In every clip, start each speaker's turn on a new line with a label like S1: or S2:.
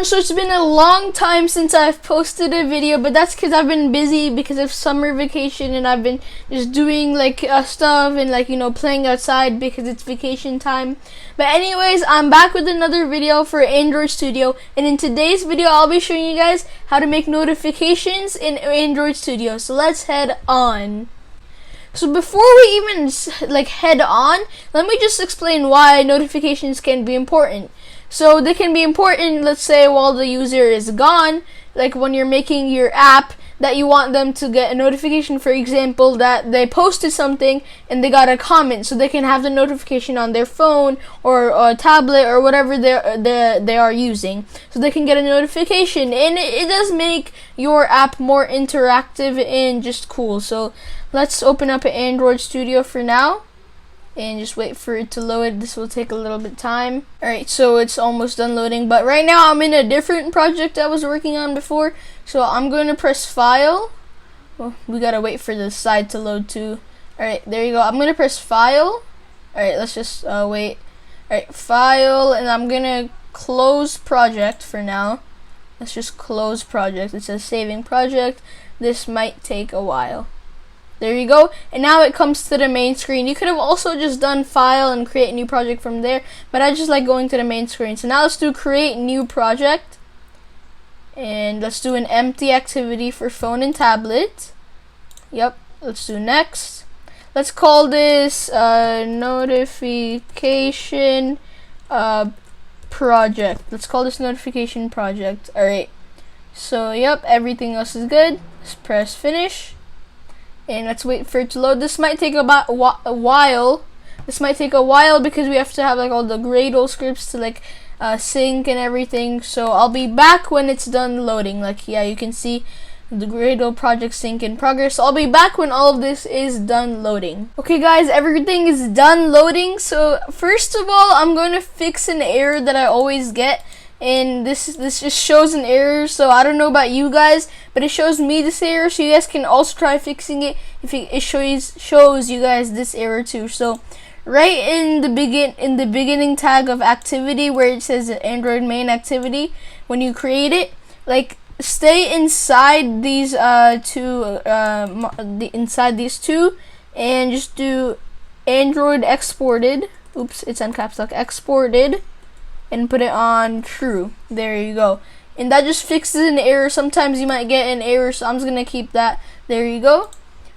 S1: So it's been a long time since I've posted a video, but that's because I've been busy because of summer vacation, and I've been just doing like stuff and like, you know, playing outside because it's vacation time. But anyways, I'm back with another video for Android Studio, and in today's video I'll be showing you guys how to make notifications in Android Studio. So let's head on. So before we even like head on, let me just explain why notifications can be important. So they can be important, let's say, while the user is gone, like when you're making your app, that you want them to get a notification, for example, that they posted something and they got a comment, so they can have the notification on their phone or a tablet or whatever they are using, so they can get a notification, and it does make your app more interactive and just cool. So let's open up an Android Studio for now and just wait for it to load. This will take a little bit of time. Alright, so it's almost done loading, but right now I'm in a different project I was working on before, so I'm going to press File. Well, we gotta wait for the side to load too. Alright, there you go. I'm gonna press File. Alright, let's just wait. Alright, File, and I'm gonna close project for now. Let's just close project. It says saving project. This might take a while. There you go, and now it comes to the main screen. You could have also just done File and create a new project from there, but I just like going to the main screen. So now let's do create new project, and let's do an empty activity for phone and tablet. Yep, let's do next. Let's call this notification project. Let's call this notification project. Alright, so yep, everything else is good. Let's press finish. And let's wait for it to load. This might take about a while. This might take a while because we have to have like all the Gradle scripts to like sync and everything. So I'll be back when it's done loading. Like, yeah, you can see the Gradle project sync in progress. I'll be back when all of this is done loading. Okay guys, everything is done loading. So first of all, I'm going to fix an error that I always get. And this just shows an error, so I don't know about you guys, but it shows me this error, so you guys can also try fixing it if it shows you guys this error too. So right in the beginning tag of activity where it says Android main activity, when you create it, like stay inside these inside these two, and just do Android exported. Oops, it's on caps lock, exported, and put it on true. There you go, and that just fixes an error. Sometimes you might get an error, so I'm just gonna keep that. There you go.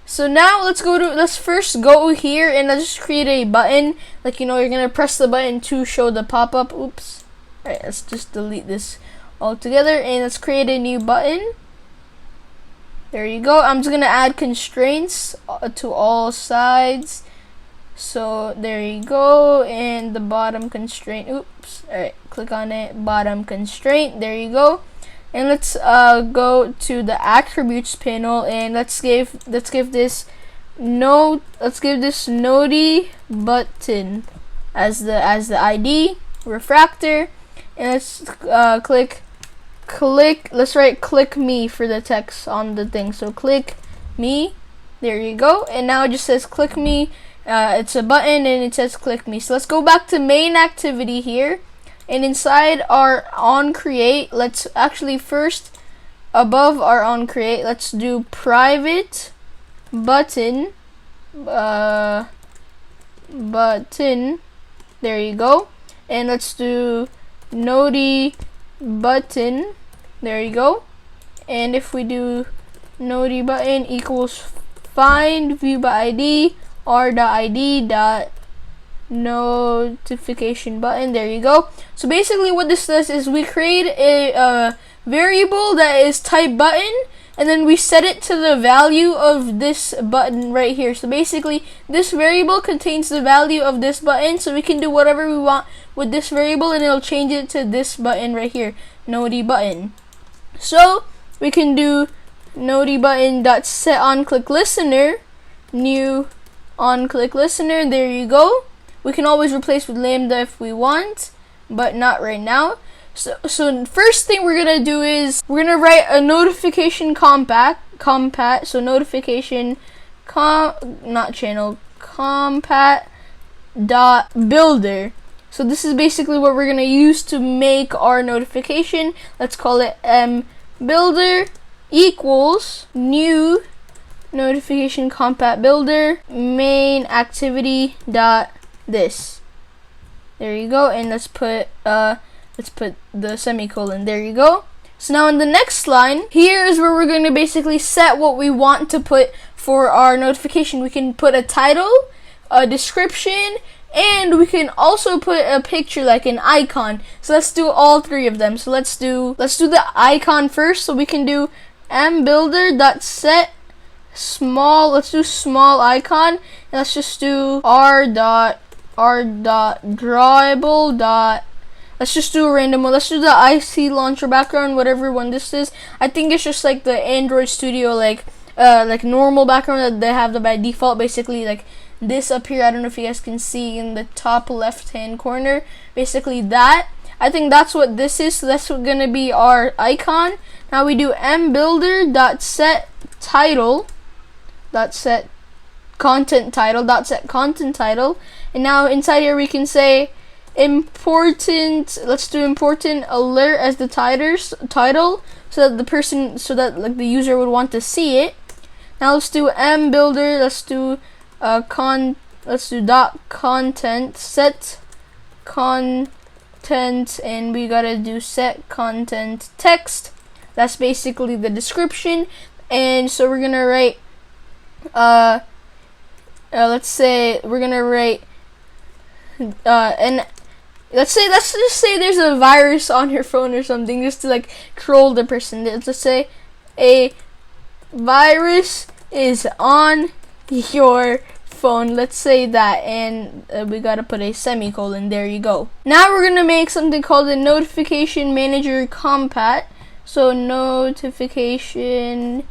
S1: So now let's first go here and let's just create a button. Like, you know, you're gonna press the button to show the pop-up. Oops. Alright, let's just delete this altogether and let's create a new button. There you go. I'm just gonna add constraints to all sides. So there you go, and the bottom constraint. Oops. Alright, click on it. Bottom constraint. There you go. And let's go to the attributes panel, and let's give this noti button as the ID refractor, and let's let's write click me for the text on the thing. So click me. There you go. And now it just says click me. It's a button and it says click me. So let's go back to main activity here, and inside our on create, let's actually first above our on create, let's do private button button. There you go. And let's do noti button. There you go. And if we do noti button equals find view by ID r.id notification button. There you go. So basically what this does is we create a variable that is type button, and then we set it to the value of this button right here. So basically this variable contains the value of this button, so we can do whatever we want with this variable and it'll change it to this button right here, noti button. So we can do noti button dot set on click listener, new on click listener. There you go. We can always replace with lambda if we want, but not right now. So first thing we're gonna do is we're gonna write a notification compat. So notification compat dot builder. So this is basically what we're gonna use to make our notification. Let's call it builder equals new notification compat builder main activity dot this. There you go, and let's put the semicolon. There you go. So now in the next line, here is where we're going to basically set what we want to put for our notification. We can put a title, a description, and we can also put a picture, like an icon. So let's do all three of them. So let's do the icon first. So we can do mbuilder.set small. Let's do small icon, and let's just do r.drawable. Let's just do a random one. Let's do the IC launcher background, whatever one this is. I think it's just like the Android Studio, like normal background that they have by default. Basically, like this up here. I don't know if you guys can see in the top left-hand corner. Basically that. I think that's what this is. So that's gonna be our icon. Now we do mbuilder.set title. .set content title. And now inside here we can say important. Let's do important alert as the title, so that the user would want to see it. Now let's do mbuilder. Let's do .content set content, and we gotta do set content text. That's basically the description. And so we're gonna write let's say we're gonna write and let's just say there's a virus on your phone or something, just to like troll the person. Let's just say a virus is on your phone. Let's say that, and we gotta put a semicolon. There you go. Now we're gonna make something called a notification manager compat. So notification,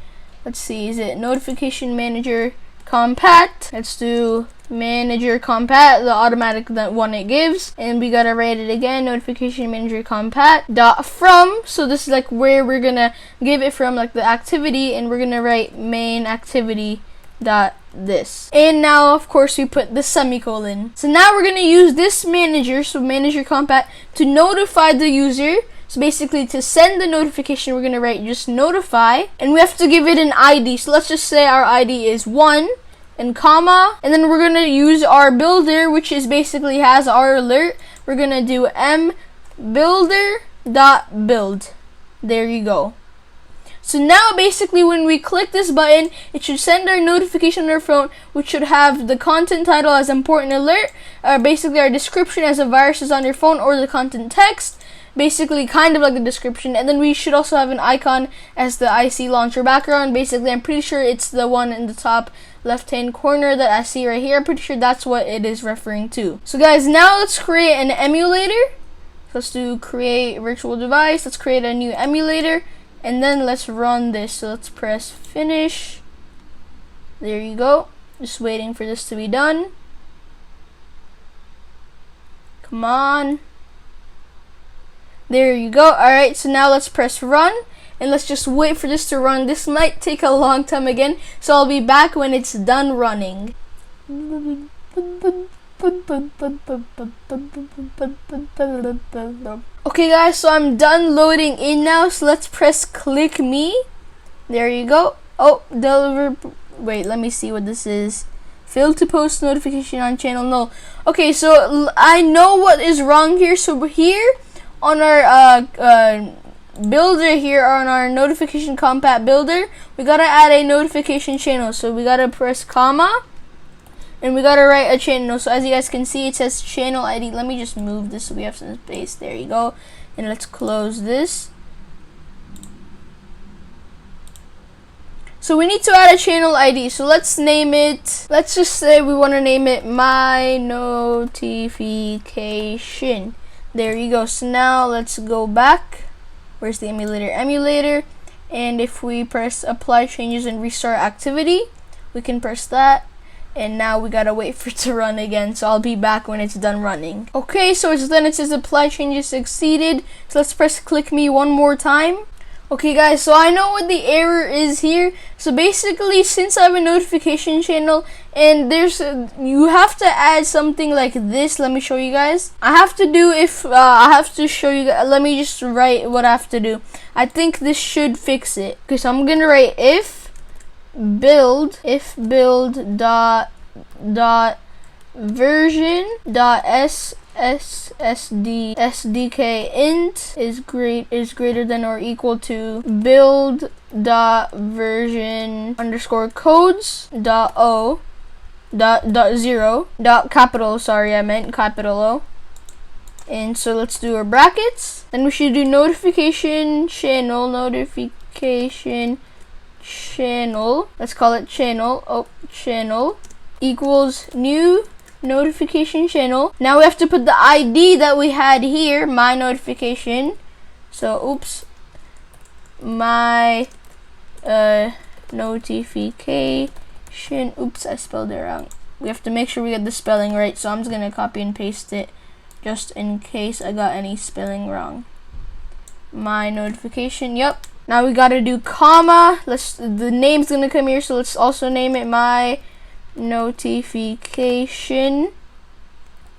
S1: let's see, is it notification manager compat? Let's do manager compat, the automatic one it gives, and we gotta write it again, notification manager compat dot from. So this is like where we're gonna give it from, like the activity, and we're gonna write main activity dot this. And now of course we put the semicolon. So now we're gonna use this manager, so manager compat, to notify the user. So basically, to send the notification, we're gonna write just notify, and we have to give it an ID. So let's just say our ID is 1 and comma, and then we're gonna use our builder, which is basically has our alert. We're gonna do mbuilder.build. There you go. So now basically when we click this button, it should send our notification on our phone, which should have the content title as important alert, basically our description as a virus is on your phone, or the content text, basically kind of like the description, and then we should also have an icon as the IC launcher background. Basically, I'm pretty sure it's the one in the top left-hand corner that I see right here. I'm pretty sure that's what it is referring to. So guys, now let's create an emulator. Let's do create virtual device. Let's create a new emulator, and then let's run this. So let's press finish. There you go. Just waiting for this to be done. Come on. There you go. Alright, so now let's press run, and let's just wait for this to run. This might take a long time again, so I'll be back when it's done running. Okay guys, so I'm done loading in now, so let's press click me. There you go. Oh, deliver. Wait, let me see what this is. Failed to post notification on channel. No. Okay, so I know what is wrong here. So here on our builder, here on our notification compat builder, we gotta add a notification channel. So we gotta press comma, and we gotta write a channel. So as you guys can see, it says channel ID. Let me just move this so we have some space. There you go. And let's close this. So we need to add a channel ID. So let's name it, let's just say we want to name it my notification. There you go. So now let's go back. Where's the emulator? Emulator. And if we press apply changes and restart activity, we can press that. And now we gotta wait for it to run again. So I'll be back when it's done running. Okay, so it's done. It says apply changes succeeded. So let's press click me one more time. Okay guys, so I know what the error is here. So basically, since I have a notification channel and you have to add something like this. Let me show you guys. I have to show you guys. Let me just write what I have to do. I think this should fix it. Okay, so I'm gonna write if build dot version dot SDK int is greater than or equal to build dot version underscore codes dot o dot 0 dot capital, sorry, I meant capital O. And so let's do our brackets. Then we should do notification channel. Let's call it channel. Channel equals new notification channel. Now we have to put the ID that we had here, my notification. So oops, my notification. Oops, I spelled it wrong. We have to make sure we get the spelling right, so I'm just gonna copy and paste it just in case I got any spelling wrong. My notification. Yep. Now we gotta do comma. The name's gonna come here, so let's also name it my notification,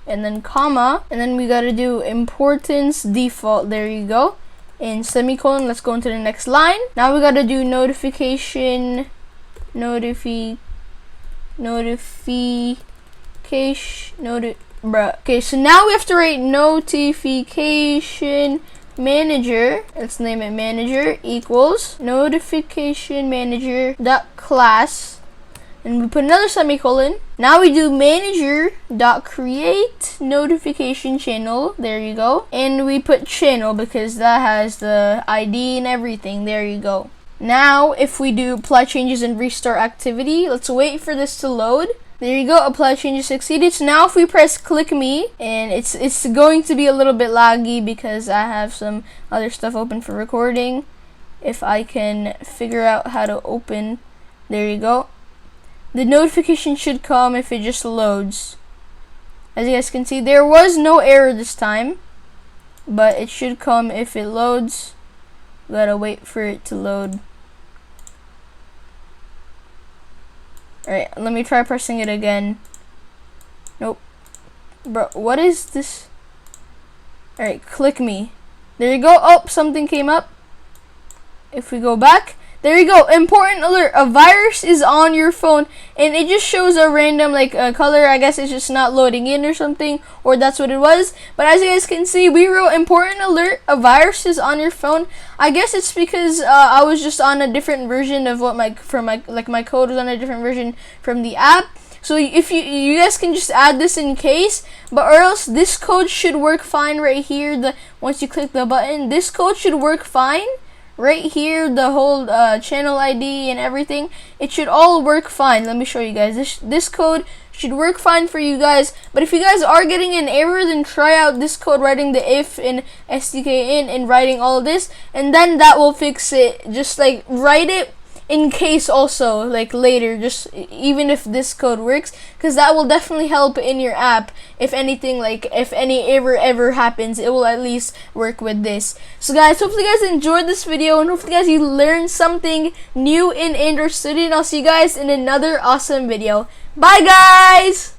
S1: and then comma, and then we gotta do importance default. There you go. And semicolon. Let's go into the next line. Now we gotta do notification okay, so now we have to write notification manager. Let's name it manager equals notification manager dot class, and we put another semicolon. Now we do manager dot create notification channel. There you go. And we put channel because that has the ID and everything. There you go. Now if we do apply changes and restart activity, let's wait for this to load. There you go, apply changes succeeded. So now if we press click me, and it's going to be a little bit laggy because I have some other stuff open for recording. If I can figure out how to open, there you go. The notification should come if it just loads. As you guys can see, there was no error this time, but it should come if it loads. We gotta wait for it to load. Alright, let me try pressing it again. Nope. Bro, what is this? Alright, click me. There you go. Oh, something came up. If we go back, there you go. Important alert. A virus is on your phone. And it just shows a random color. I guess it's just not loading in or something. Or that's what it was. But as you guys can see, we wrote important alert. A virus is on your phone. I guess it's because I was just on a different version of what my code was on a different version from the app. So if you guys can just add this in case, but or else this code should work fine right here. Once you click the button, this code should work fine. Right here, the whole channel ID and everything, it should all work fine. Let me show you guys. This code should work fine for you guys. But if you guys are getting an error, then try out this code, writing the if and SDK in and writing all of this, and then that will fix it. Just write it in case also later, just even if this code works, because that will definitely help in your app. If anything, if any error ever happens, it will at least work with this. So guys, hopefully you guys enjoyed this video, and hopefully guys you learned something new in Android Studio, and I'll see you guys in another awesome video. Bye guys.